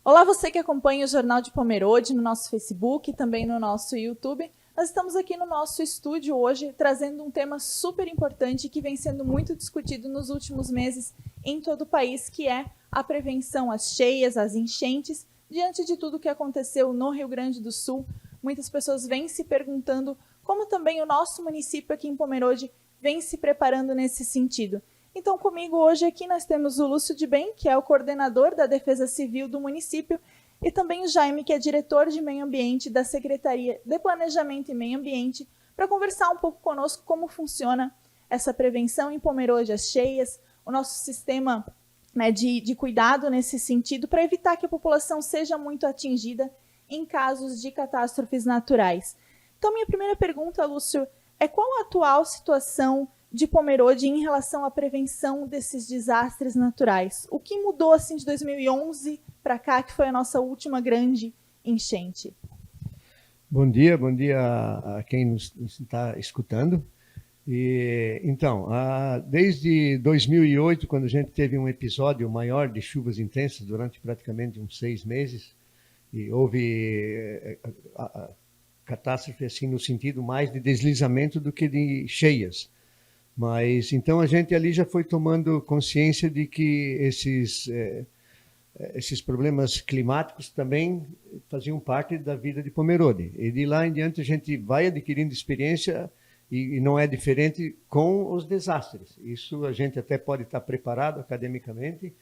Olá, você que acompanha o Jornal de Pomerode no nosso Facebook e também no nosso YouTube. Nós estamos aqui no nosso estúdio hoje trazendo um tema super importante que vem sendo muito discutido nos últimos meses em todo o país, que é a prevenção às cheias, às enchentes. Diante de tudo que aconteceu no Rio Grande do Sul, muitas pessoas vêm se perguntando como também o nosso município aqui em Pomerode vem se preparando nesse sentido. Então, comigo hoje aqui nós temos o Lúcio de Bem, que é o coordenador da Defesa Civil do município, e também o Jaime, que é diretor de Meio Ambiente da Secretaria de Planejamento e Meio Ambiente, para conversar um pouco conosco como funciona essa prevenção em Pomerode, as cheias, o nosso sistema de cuidado nesse sentido, para evitar que a população seja muito atingida em casos de catástrofes naturais. Então, minha primeira pergunta, Lúcio, é qual a atual situação de Pomerode em relação à prevenção desses desastres naturais? O que mudou assim de 2011 para cá, que foi a nossa última grande enchente? Bom dia a quem nos está escutando. Então, desde 2008, quando a gente teve um episódio maior de chuvas intensas durante praticamente uns 6 meses, e houve catástrofe assim no sentido mais de deslizamento do que de cheias. Mas então a gente ali já foi tomando consciência de que esses problemas climáticos também faziam parte da vida de Pomerode. E de lá em diante a gente vai adquirindo experiência e não é diferente com os desastres. Isso a gente até pode estar preparado academicamente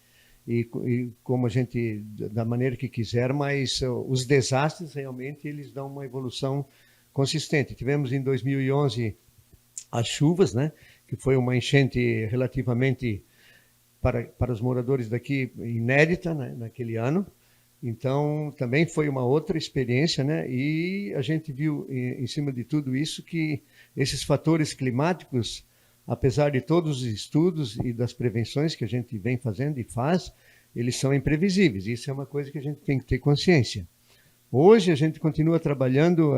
e como a gente, da maneira que quiser, mas os desastres realmente eles dão uma evolução consistente. Tivemos em 2011 as chuvas, né, que foi uma enchente relativamente para os moradores daqui inédita, né, naquele ano. Então, também foi uma outra experiência, né? E a gente viu, em cima de tudo isso, que esses fatores climáticos, apesar de todos os estudos e das prevenções que a gente vem fazendo e faz, eles são imprevisíveis. Isso é uma coisa que a gente tem que ter consciência. Hoje, a gente continua trabalhando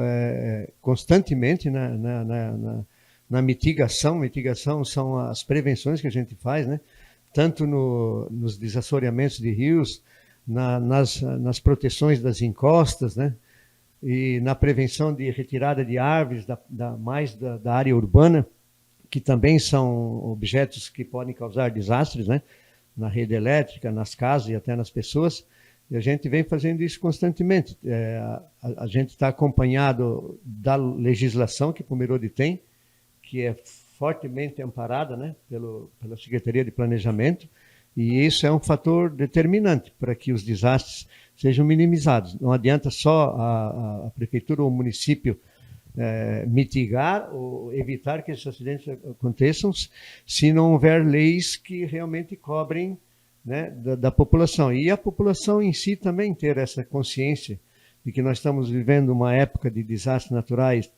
constantemente na mitigação. Mitigação são as prevenções que a gente faz, né? Tanto nos desassoreamentos de rios, nas proteções das encostas, né? E na prevenção de retirada de árvores mais da área urbana, que também são objetos que podem causar desastres, né? Na rede elétrica, nas casas e até nas pessoas. E a gente vem fazendo isso constantemente. A gente está acompanhado da legislação que Pomerode tem, que é fortemente amparada, né, pela Secretaria de Planejamento, e isso é um fator determinante para que os desastres sejam minimizados. Não adianta só a Prefeitura ou o município mitigar ou evitar que esses acidentes aconteçam se não houver leis que realmente cobrem, né, da população. E a população em si também ter essa consciência de que nós estamos vivendo uma época de desastres naturais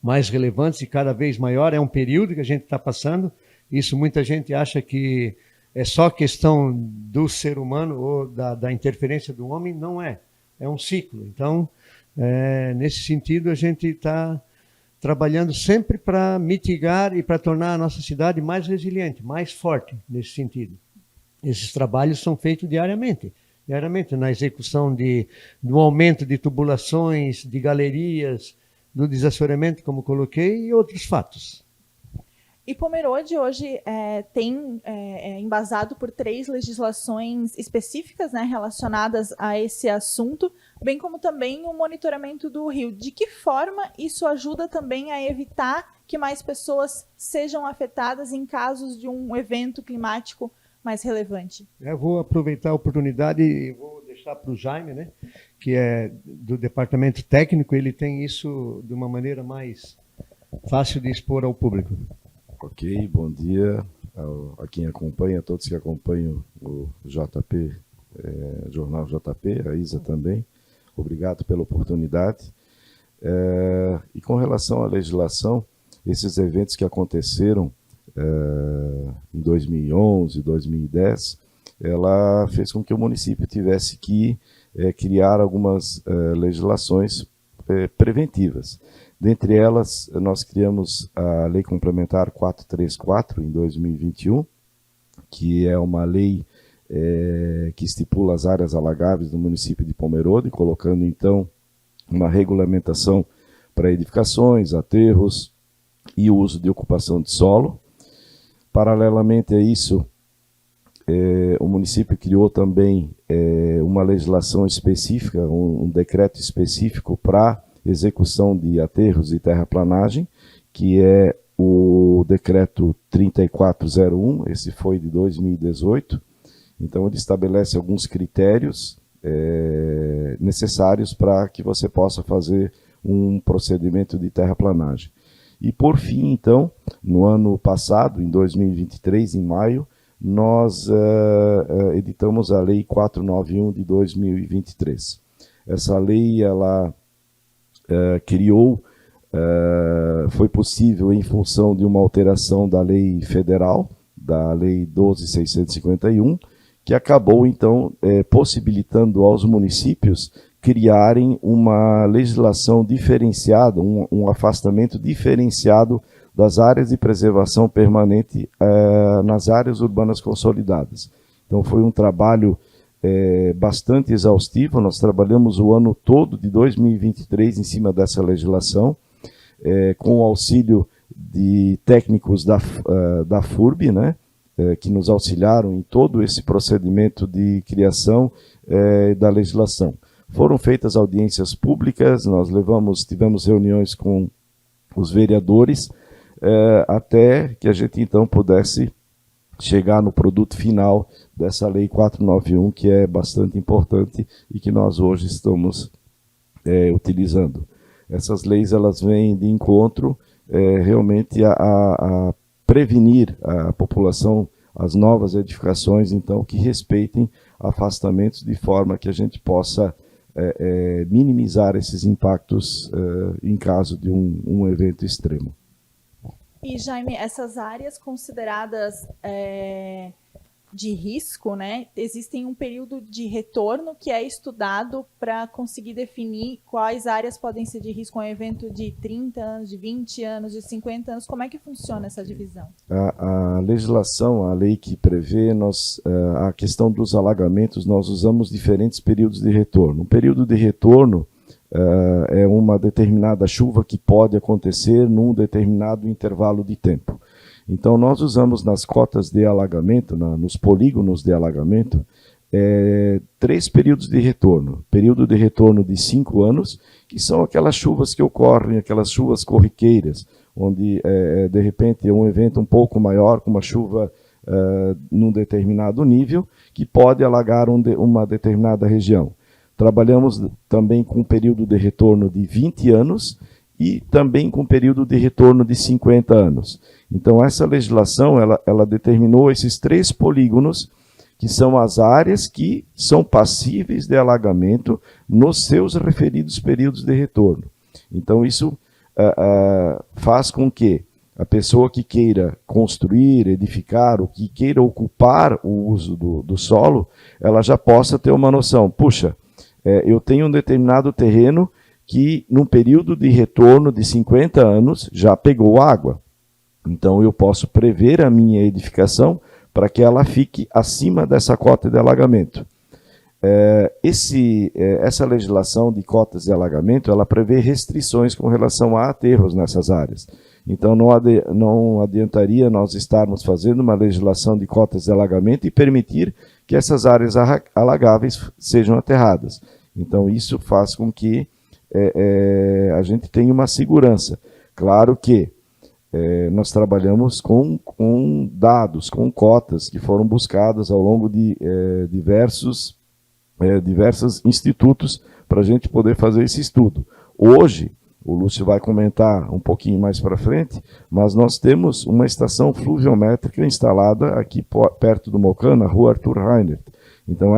mais relevantes e cada vez maior. É um período que a gente está passando. Isso muita gente acha que é só questão do ser humano ou da interferência do homem. Não é. É um ciclo. Então, nesse sentido, a gente está trabalhando sempre para mitigar e para tornar a nossa cidade mais resiliente, mais forte nesse sentido. Esses trabalhos são feitos diariamente na execução do aumento de tubulações, de galerias, do desassoreamento, como coloquei, e outros fatos. E Pomerode hoje tem embasado por 3 legislações específicas, né, relacionadas a esse assunto, bem como também o monitoramento do rio. De que forma isso ajuda também a evitar que mais pessoas sejam afetadas em casos de um evento climático mais relevante? Eu vou aproveitar a oportunidade e vou deixar para o Jaime, né, que é do departamento técnico. Ele tem isso de uma maneira mais fácil de expor ao público. Ok, bom dia a quem acompanha, a todos que acompanham o JP, Jornal JP, a Isa também. Obrigado pela oportunidade. E com relação à legislação, esses eventos que aconteceram em 2011, 2010, ela fez com que o município tivesse que criar algumas legislações preventivas. Dentre elas, nós criamos a Lei Complementar 434 em 2021, que é uma lei que estipula as áreas alagáveis do município de Pomerode, colocando então uma regulamentação para edificações, aterros e o uso de ocupação de solo. Paralelamente a isso, o município criou também uma legislação específica, um decreto específico para execução de aterros e terraplanagem, que é o decreto 3401, esse foi de 2018. Então ele estabelece alguns critérios necessários para que você possa fazer um procedimento de terraplanagem. E por fim, então, no ano passado, em 2023, em maio, nós editamos a Lei 491 de 2023. Essa lei, ela foi possível em função de uma alteração da lei federal, da Lei 12.651, que acabou, então, possibilitando aos municípios criarem uma legislação diferenciada, um afastamento diferenciado das áreas de preservação permanente nas áreas urbanas consolidadas. Então foi um trabalho bastante exaustivo, nós trabalhamos o ano todo de 2023 em cima dessa legislação, com o auxílio de técnicos da FURB, né, que nos auxiliaram em todo esse procedimento de criação da legislação. Foram feitas audiências públicas, nós tivemos reuniões com os vereadores, até que a gente então pudesse chegar no produto final dessa Lei 491, que é bastante importante e que nós hoje estamos utilizando. Essas leis, elas vêm de encontro realmente a prevenir a população, as novas edificações, então, que respeitem afastamentos de forma que a gente possa minimizar esses impactos em caso de um evento extremo. E, Jaime, essas áreas consideradas de risco, né, existem um período de retorno que é estudado para conseguir definir quais áreas podem ser de risco a um evento de 30 anos, de 20 anos, de 50 anos. Como é que funciona essa divisão? A legislação, a lei que prevê, a questão dos alagamentos, nós usamos diferentes períodos de retorno. Um período de retorno é uma determinada chuva que pode acontecer num determinado intervalo de tempo. Então, nós usamos nas cotas de alagamento, nos polígonos de alagamento, 3 períodos de retorno. Período de retorno de 5 anos, que são aquelas chuvas que ocorrem, aquelas chuvas corriqueiras, onde, de repente, é um evento um pouco maior, com uma chuva num determinado nível, que pode alagar uma determinada região. Trabalhamos também com um período de retorno de 20 anos, e também com período de retorno de 50 anos. Então, essa legislação, ela determinou esses 3 polígonos, que são as áreas que são passíveis de alagamento nos seus referidos períodos de retorno. Então, isso faz com que a pessoa que queira construir, edificar, ou que queira ocupar o uso do solo, ela já possa ter uma noção. Puxa, eu tenho um determinado terreno que, num período de retorno de 50 anos, já pegou água. Então, eu posso prever a minha edificação para que ela fique acima dessa cota de alagamento. Essa legislação de cotas de alagamento, ela prevê restrições com relação a aterros nessas áreas. Então, não adiantaria nós estarmos fazendo uma legislação de cotas de alagamento e permitir que essas áreas alagáveis sejam aterradas. Então, isso faz com que a gente tenha uma segurança. Claro que nós trabalhamos com dados, com cotas que foram buscadas ao longo de diversos institutos para a gente poder fazer esse estudo. Hoje, o Lúcio vai comentar um pouquinho mais para frente, mas nós temos uma estação fluviométrica instalada aqui perto do Mocan, na rua Arthur Reinert. Então,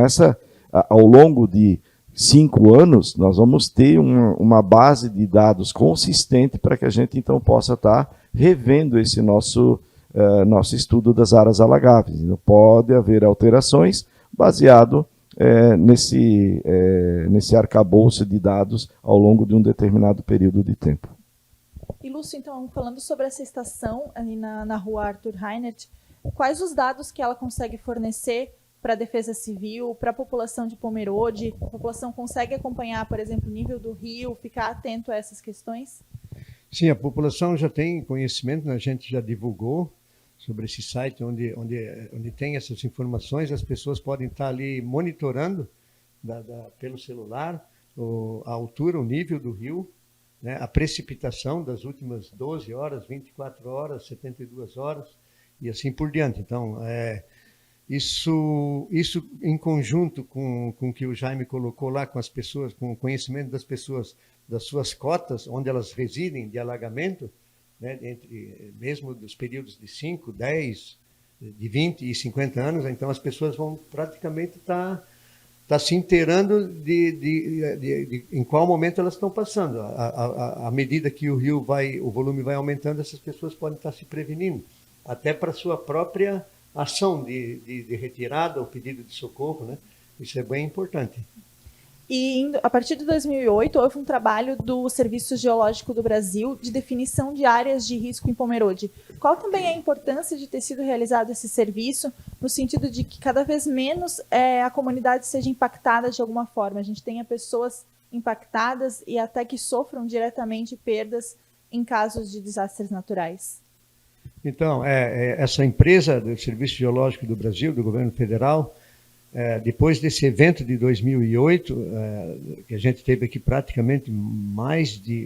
ao longo de 5 anos, nós vamos ter uma base de dados consistente para que a gente, então, possa estar revendo esse nosso estudo das áreas alagáveis. Então, pode haver alterações baseado nesse arcabouço de dados ao longo de um determinado período de tempo. E, Lúcio, então, falando sobre essa estação ali na rua Arthur Reinert, quais os dados que ela consegue fornecer para a Defesa Civil, para a população de Pomerode? A população consegue acompanhar, por exemplo, o nível do rio, ficar atento a essas questões? Sim, a população já tem conhecimento, né? A gente já divulgou sobre esse site onde tem essas informações, as pessoas podem estar ali monitorando pelo celular a altura, o nível do rio, né? A precipitação das últimas 12 horas, 24 horas, 72 horas e assim por diante. Então, isso em conjunto com o que o Jaime colocou lá, com as pessoas, com o conhecimento das pessoas, das suas cotas, onde elas residem de alagamento, né, mesmo dos períodos de 5, 10, de 20 e 50 anos, então as pessoas vão praticamente estar se inteirando de em qual momento elas estão passando. À medida que o volume vai aumentando, essas pessoas podem estar se prevenindo, até para a sua própria ação de retirada ou pedido de socorro, né? Isso é bem importante. E a partir de 2008, houve um trabalho do Serviço Geológico do Brasil de definição de áreas de risco em Pomerode. Qual também é a importância de ter sido realizado esse serviço, no sentido de que cada vez menos a comunidade seja impactada de alguma forma, a gente tenha pessoas impactadas e até que sofram diretamente perdas em casos de desastres naturais? Então, essa empresa do Serviço Geológico do Brasil, do governo federal, depois desse evento de 2008, que a gente teve aqui praticamente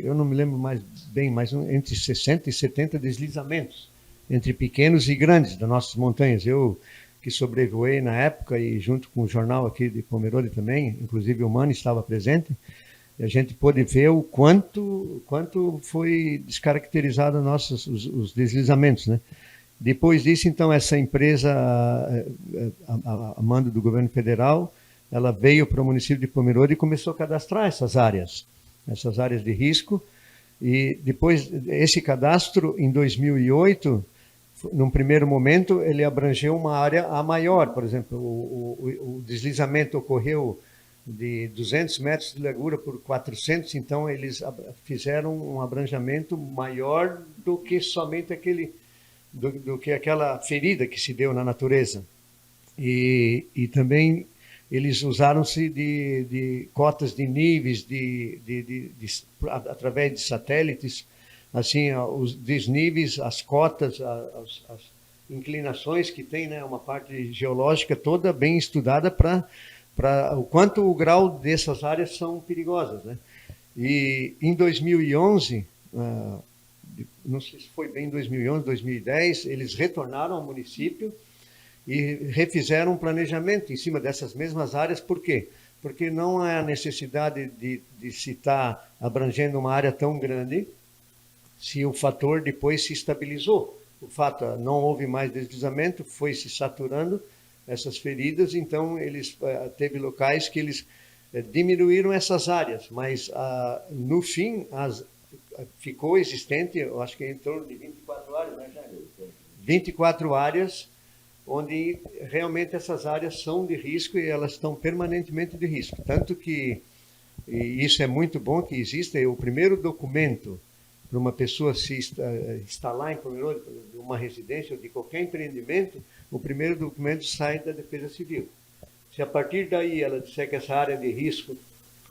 eu não me lembro mais bem, mas entre 60 e 70 deslizamentos, entre pequenos e grandes das nossas montanhas. Eu que sobrevoei na época e junto com o jornal aqui de Pomerode também, inclusive o Mano estava presente, e a gente pôde ver o quanto foi descaracterizado os deslizamentos, né? Depois disso, então, essa empresa, a mando do governo federal, ela veio para o município de Pomerode e começou a cadastrar essas áreas de risco. E depois, esse cadastro, em 2008, num primeiro momento, ele abrangeu uma área a maior. Por exemplo, o deslizamento ocorreu de 200 metros de largura por 400, então eles fizeram um abrangimento maior do que somente do que aquela ferida que se deu na natureza. E também eles usaram-se de cotas de níveis, através de satélites, assim, os desníveis, as cotas, as inclinações que tem, né, uma parte geológica toda bem estudada para o quanto o grau dessas áreas são perigosas, né? E em 2011, não sei se foi bem em 2011, 2010, eles retornaram ao município e refizeram um planejamento em cima dessas mesmas áreas. Por quê? Porque não há necessidade de se estar abrangendo uma área tão grande se o fator depois se estabilizou. O fato, não houve mais deslizamento, foi se saturando essas feridas, então teve locais que eles diminuíram essas áreas, mas no fim ficou existente, eu acho que em torno de 24 áreas, né, Jair? 24 áreas, onde realmente essas áreas são de risco e elas estão permanentemente de risco. Tanto que, e isso é muito bom que exista, o primeiro documento para uma pessoa se instalar em Pomerode, de uma residência ou de qualquer empreendimento, o primeiro documento sai da Defesa Civil. Se a partir daí ela disser que essa área é de risco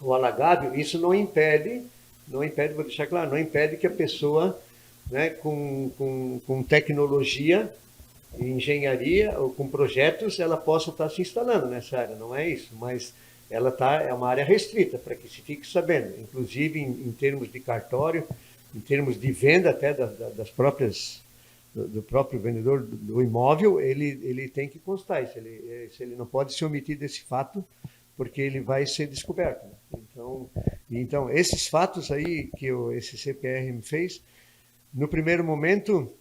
ou alagável, isso não impede, vou deixar claro, não impede que a pessoa, né, com tecnologia, engenharia ou com projetos, ela possa estar se instalando nessa área, não é isso, mas ela é uma área restrita, para que se fique sabendo, inclusive em termos de cartório, em termos de venda até do próprio vendedor do imóvel, ele tem que constar isso, ele não pode se omitir desse fato, porque ele vai ser descoberto. Então esses fatos aí que esse CPR me fez, no primeiro momento,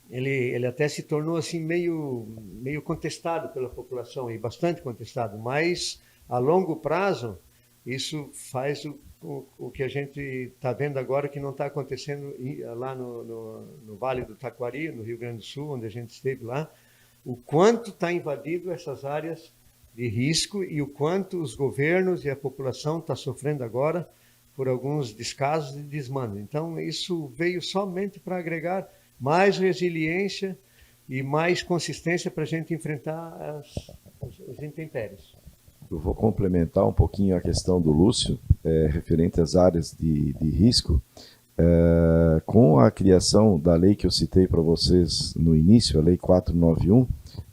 ele até se tornou assim meio contestado pela população, e bastante contestado, mas a longo prazo isso faz o que a gente está vendo agora, que não está acontecendo lá no Vale do Taquari, no Rio Grande do Sul, onde a gente esteve lá, o quanto está invadido essas áreas de risco e o quanto os governos e a população está sofrendo agora por alguns descasos e desmando. Então, isso veio somente para agregar mais resiliência e mais consistência para a gente enfrentar os intempéries. Eu vou complementar um pouquinho a questão do Lúcio, referente às áreas de risco. Com a criação da lei que eu citei para vocês no início, a Lei 491,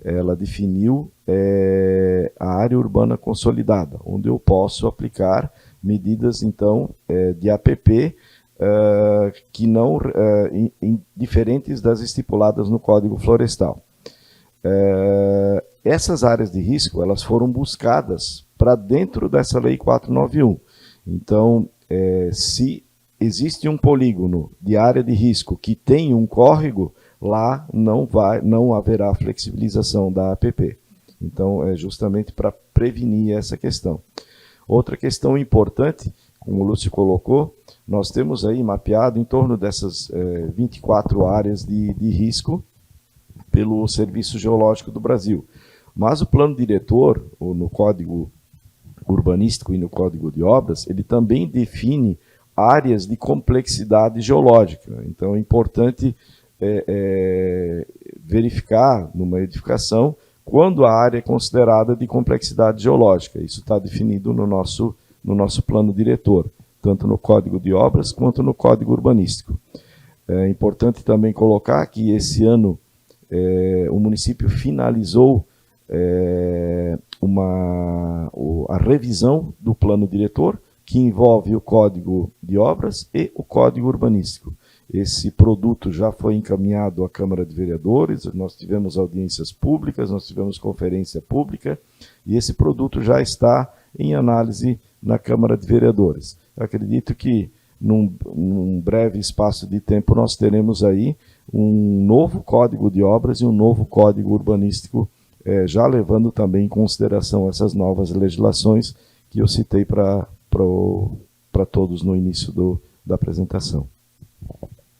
ela definiu a área urbana consolidada, onde eu posso aplicar medidas, então, de APP, que não diferentes das estipuladas no Código Florestal. Essas áreas de risco, elas foram buscadas para dentro dessa Lei 491. Então, se existe um polígono de área de risco que tem um córrego, lá não haverá flexibilização da APP. Então, é justamente para prevenir essa questão. Outra questão importante, como o Lúcio colocou, nós temos aí mapeado em torno dessas 24 áreas de risco pelo Serviço Geológico do Brasil. Mas o plano diretor, ou no Código Urbanístico e no Código de Obras, ele também define áreas de complexidade geológica. Então é importante verificar numa edificação quando a área é considerada de complexidade geológica. Isso está definido no nosso plano diretor, tanto no Código de Obras quanto no Código Urbanístico. É importante também colocar que esse ano o município finalizou a revisão do plano diretor, que envolve o Código de Obras e o Código Urbanístico. Esse produto já foi encaminhado à Câmara de Vereadores, nós tivemos audiências públicas, nós tivemos conferência pública, e esse produto já está em análise na Câmara de Vereadores. Eu acredito que num breve espaço de tempo nós teremos aí um novo Código de Obras e um novo Código Urbanístico, já levando também em consideração essas novas legislações que eu citei para todos no início da apresentação.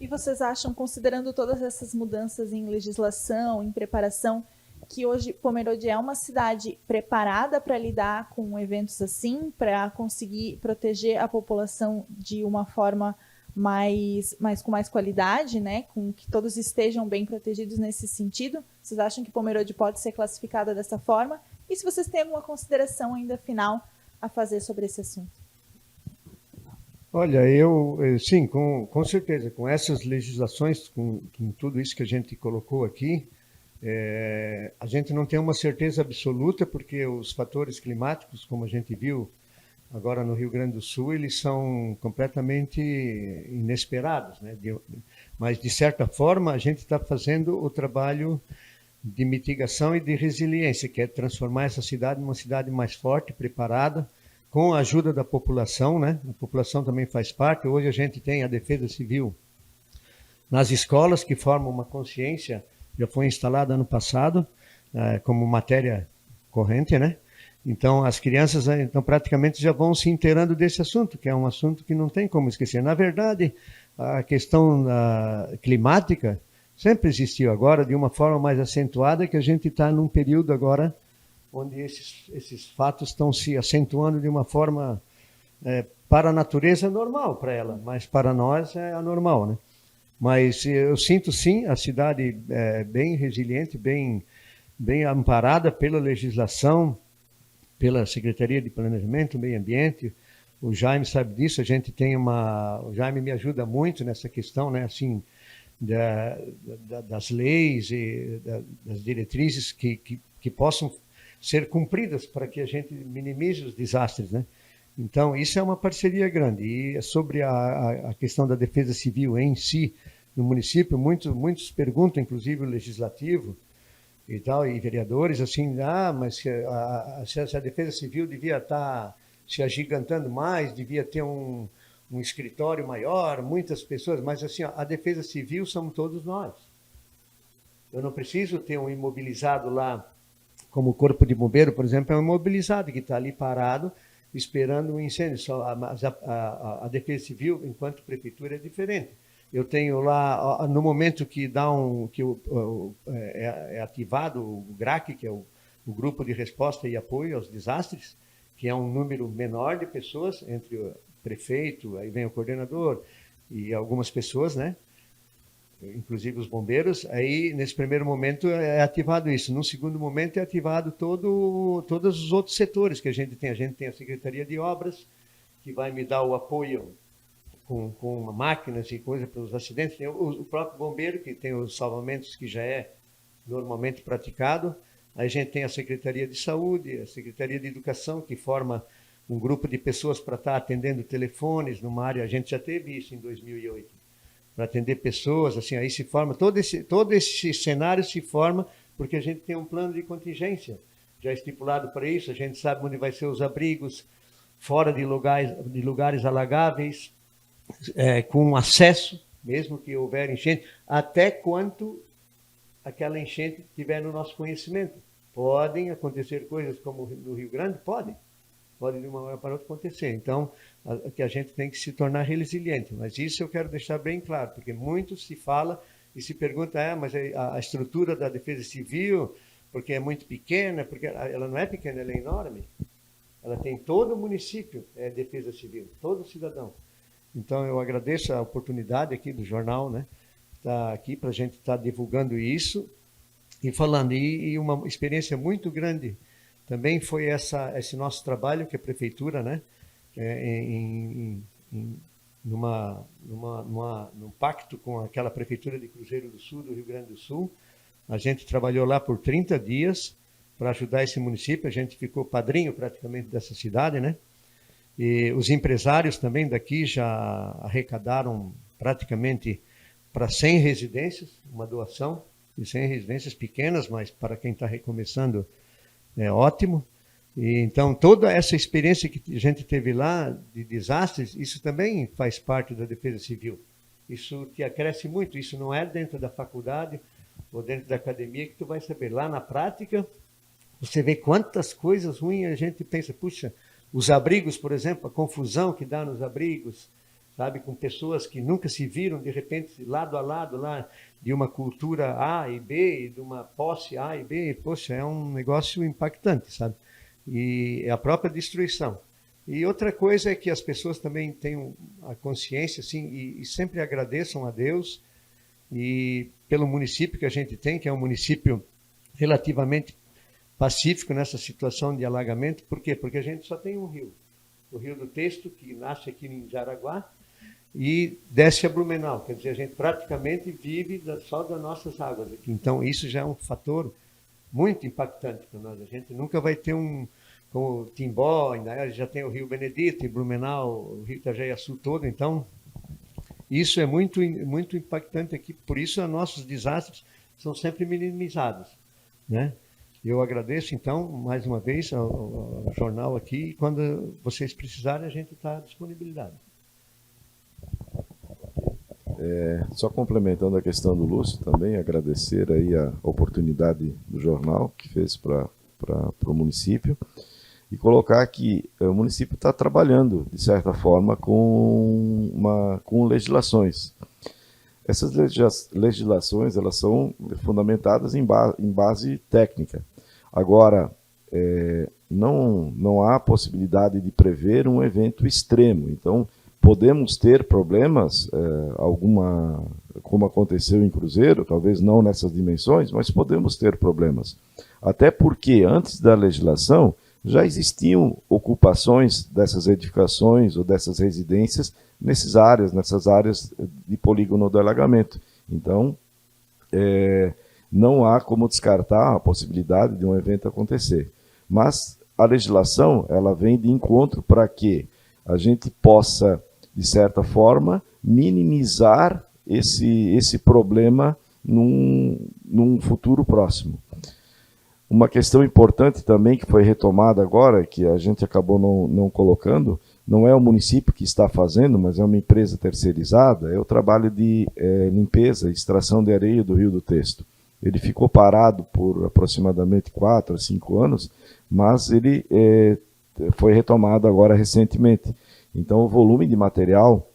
E vocês acham, considerando todas essas mudanças em legislação, em preparação, que hoje Pomerode é uma cidade preparada para lidar com eventos assim, para conseguir proteger a população de uma forma com mais qualidade, né? Com que todos estejam bem protegidos nesse sentido? Vocês acham que Pomerode pode ser classificada dessa forma? E se vocês têm alguma consideração ainda final a fazer sobre esse assunto? Olha, sim, com certeza, com essas legislações, com tudo isso que a gente colocou aqui, a gente não tem uma certeza absoluta, porque os fatores climáticos, como a gente viu agora no Rio Grande do Sul, eles são completamente inesperados, né? Mas, de certa forma, a gente está fazendo o trabalho de mitigação e de resiliência, que é transformar essa cidade numa cidade mais forte, preparada, com a ajuda da população, né? A população também faz parte. Hoje a gente tem a Defesa Civil nas escolas, que formam uma consciência, já foi instalada ano passado, como matéria corrente, né? Então, as crianças praticamente já vão se inteirando desse assunto, que é um assunto que não tem como esquecer. Na verdade, a questão climática sempre existiu, agora de uma forma mais acentuada, que a gente está num período agora onde esses fatos estão se acentuando de uma forma, para a natureza, normal para ela, mas para nós é anormal, né? Mas eu sinto, sim, a cidade bem resiliente, bem amparada pela legislação, pela Secretaria de Planejamento, Meio Ambiente. O Jaime sabe disso, a gente tem o Jaime me ajuda muito nessa questão, né, assim, das leis e das diretrizes que possam ser cumpridas para que a gente minimize os desastres, né? Então, isso é uma parceria grande. E sobre a questão da defesa civil em si, no município, muitos perguntam, inclusive o legislativo e tal, e vereadores, assim, mas se a defesa civil devia estar se agigantando mais, devia ter um escritório maior, muitas pessoas, mas assim, a defesa civil somos todos nós. Eu não preciso ter um imobilizado lá, como o Corpo de Bombeiro, por exemplo, é um imobilizado que está ali parado, esperando um incêndio. Mas a Defesa Civil, enquanto prefeitura, é diferente. Eu tenho lá, no momento que é ativado o GRAC, que é o Grupo de Resposta e Apoio aos Desastres, que é um número menor de pessoas, entre o prefeito, aí vem o coordenador e algumas pessoas, né? inclusive os bombeiros. Aí, nesse primeiro momento, é ativado isso. No segundo momento, é ativado todos os outros setores que a gente tem. A gente tem a Secretaria de Obras, que vai me dar o apoio com máquinas e coisas para os acidentes. Tem o próprio bombeiro, que tem os salvamentos, que já é normalmente praticado. Aí a gente tem a Secretaria de Saúde, a Secretaria de Educação, que forma um grupo de pessoas para estar atendendo telefones numa área. A gente já teve isso em 2008, para atender pessoas, assim, aí se forma, todo esse cenário se forma porque a gente tem um plano de contingência já estipulado para isso. A gente sabe onde vai ser os abrigos, fora de lugares alagáveis, com acesso, mesmo que houver enchente, até quanto aquela enchente tiver no nosso conhecimento. Podem acontecer coisas como no Rio Grande? Pode de uma hora para outra acontecer. Então, que a gente tem que se tornar resiliente. Mas isso eu quero deixar bem claro, porque muito se fala e se pergunta, mas a estrutura da Defesa Civil, porque é muito pequena, porque ela não é pequena, ela é enorme. Ela tem todo o município, Defesa Civil, todo cidadão. Então, eu agradeço a oportunidade aqui do jornal, né? Estar aqui para a gente estar divulgando isso e falando. E uma experiência muito grande também foi esse nosso trabalho que a Prefeitura, né? Num pacto com aquela Prefeitura de Cruzeiro do Sul, do Rio Grande do Sul. A gente trabalhou lá por 30 dias para ajudar esse município. A gente ficou padrinho praticamente dessa cidade, né? E os empresários também daqui já arrecadaram praticamente para 100 residências, uma doação de 100 residências pequenas, mas para quem está recomeçando é ótimo. E, então, toda essa experiência que a gente teve lá de desastres, isso também faz parte da Defesa Civil. Isso te acresce muito, isso não é dentro da faculdade ou dentro da academia que tu vai saber. Lá na prática, você vê quantas coisas ruins a gente pensa, puxa, os abrigos, por exemplo, a confusão que dá nos abrigos, sabe, com pessoas que nunca se viram, de repente, lado a lado, lá, de uma cultura A e B, e de uma posse A e B, poxa, é um negócio impactante, sabe? E é a própria destruição. E outra coisa é que as pessoas também tenham a consciência, assim, e sempre agradeçam a Deus e pelo município que a gente tem, que é um município relativamente pacífico nessa situação de alagamento. Por quê? Porque a gente só tem um rio. O Rio do Texto, que nasce aqui em Jaraguá, e desce a Blumenau. Quer dizer, a gente praticamente vive só das nossas águas aqui. Então, isso já é um fator muito impactante para nós. A gente nunca vai ter como Timbó, ainda já tem o Rio Benedito, e Blumenau, o Rio Itajaí-Açu todo. Então, isso é muito, muito impactante aqui. Por isso, os nossos desastres são sempre minimizados, né? Eu agradeço, então, mais uma vez ao jornal aqui. E quando vocês precisarem, a gente está à disponibilidade. Só complementando a questão do Lúcio também, agradecer aí a oportunidade do jornal que fez para o município e colocar que o município está trabalhando, de certa forma, com legislações. Essas legislações, elas são fundamentadas em base técnica. Agora, não há possibilidade de prever um evento extremo. Então, podemos ter problemas, como aconteceu em Cruzeiro, talvez não nessas dimensões, mas podemos ter problemas. Até porque, antes da legislação, já existiam ocupações dessas edificações ou dessas residências nessas áreas de polígono do alagamento. Então, não há como descartar a possibilidade de um evento acontecer. Mas a legislação, ela vem de encontro para que a gente possa, de certa forma, minimizar esse problema num futuro próximo. Uma questão importante também que foi retomada agora, que a gente acabou não colocando, não é o município que está fazendo, mas é uma empresa terceirizada, é o trabalho de limpeza e extração de areia do Rio do Texto. Ele ficou parado por aproximadamente 4 a 5 anos, mas ele foi retomado agora recentemente. Então, o volume de material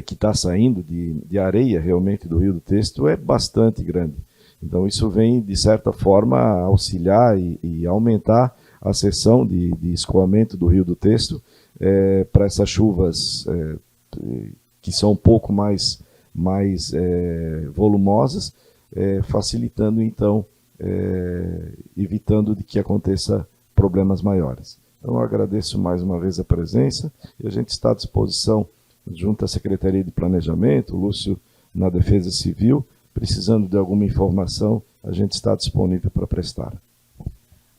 que está saindo de areia realmente do Rio do Texto é bastante grande. Então, isso vem, de certa forma, auxiliar e aumentar a seção de escoamento do Rio do Texto para essas chuvas que são um pouco mais mais volumosas, facilitando então, evitando de que aconteça problemas maiores. Então, eu agradeço mais uma vez a presença e a gente está à disposição junto à Secretaria de Planejamento, o Lúcio na Defesa Civil, precisando de alguma informação, a gente está disponível para prestar.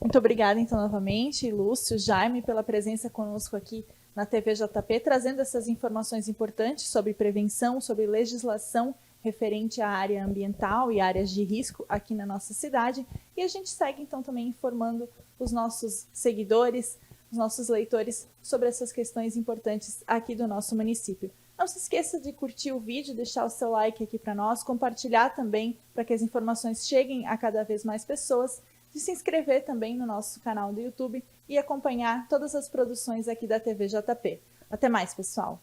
Muito obrigada, então, novamente, Lúcio, Jaime, pela presença conosco aqui na TV JP, trazendo essas informações importantes sobre prevenção, sobre legislação referente à área ambiental e áreas de risco aqui na nossa cidade. E a gente segue, então, também informando os nossos seguidores, os nossos leitores sobre essas questões importantes aqui do nosso município. Não se esqueça de curtir o vídeo, deixar o seu like aqui para nós, compartilhar também para que as informações cheguem a cada vez mais pessoas, de se inscrever também no nosso canal do YouTube e acompanhar todas as produções aqui da TV JP. Até mais, pessoal!